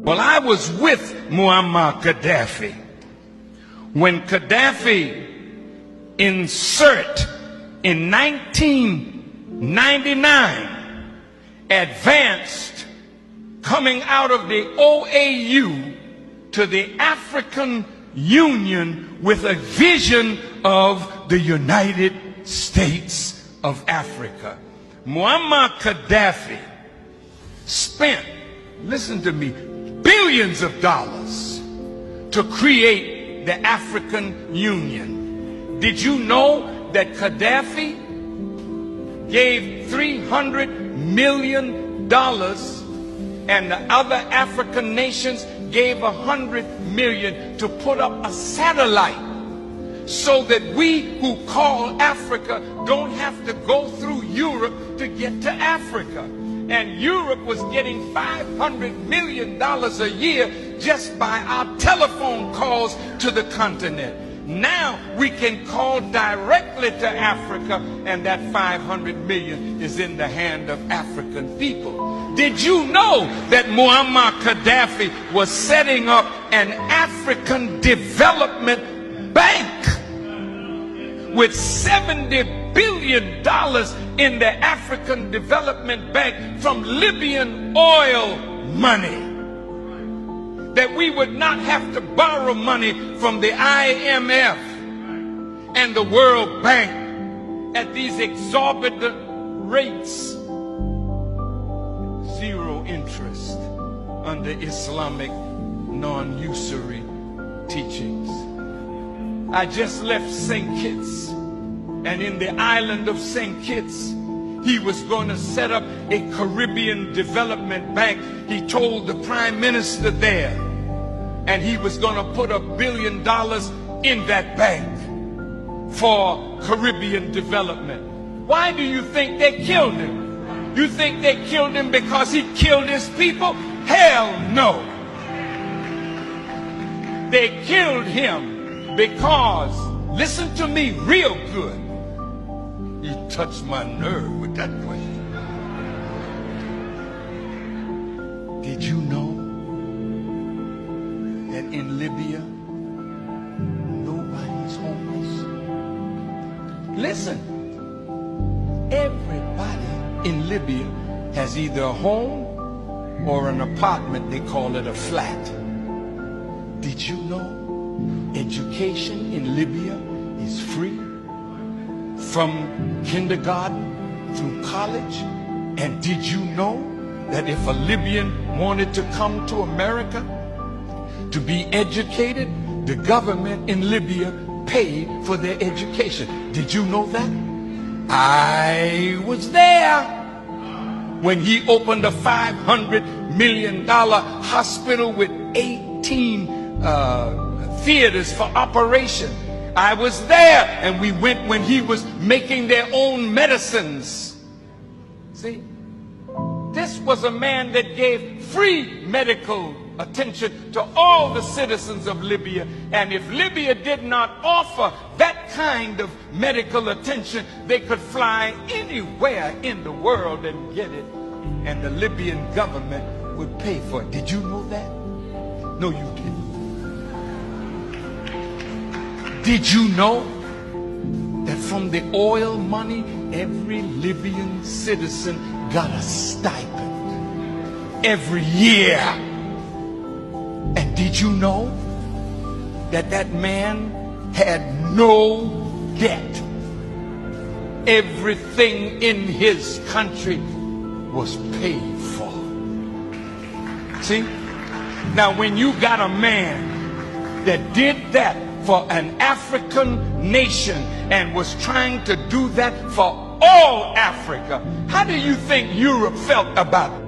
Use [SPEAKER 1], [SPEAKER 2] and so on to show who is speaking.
[SPEAKER 1] Well, I was with Muammar Gaddafi when Gaddafi in 1999 advanced coming out of the OAU to the African Union with a vision of the United States of Africa. Muammar Gaddafi spent, listen to me, billions of dollars to create the African Union. Did you know that Gaddafi gave $300 million and the other African nations gave $100 million to put up a satellite so that we who call Africa don't have to go through Europe to get to Africa? And Europe was getting $500 million a year just by our telephone calls to the continent. Now we can call directly to Africa, and that $500 million is in the hand of African people. Did you know that Muammar Gaddafi was setting up an African development bank with $70 billion in the African Development Bank from Libyan oil money? That we would not have to borrow money from the IMF and the World Bank at these exorbitant rates. Zero interest under Islamic non-usury teachings. I just left St. Kitts, and in the island of St. Kitts, he was going to set up a Caribbean development bank. He told the prime minister there, and he was going to put $1 billion in that bank for Caribbean development. Why do you think they killed him? You think they killed him because he killed his people? Hell no. They killed him because, listen to me real good, you touched my nerve with that question. Did you know that in Libya, nobody's homeless? Listen, everybody in Libya has either a home or an apartment. They call it a flat. Did you know education in Libya is free from kindergarten through college? And did you know that if a Libyan wanted to come to America to be educated, the government in Libya paid for their education? Did you know that? I was there when he opened a $500 million hospital with 18 theaters for operation. I was there, and we went when he was making their own medicines. See, this was a man that gave free medical attention to all the citizens of Libya. And if Libya did not offer that kind of medical attention, they could fly anywhere in the world and get it, and the Libyan government would pay for it. Did you know that? No, you didn't. Did you know that from the oil money, every Libyan citizen got a stipend every year? And did you know that that man had no debt? Everything in his country was paid for. See? Now, when you got a man that did that for an African nation and was trying to do that for all Africa, how do you think Europe felt about it?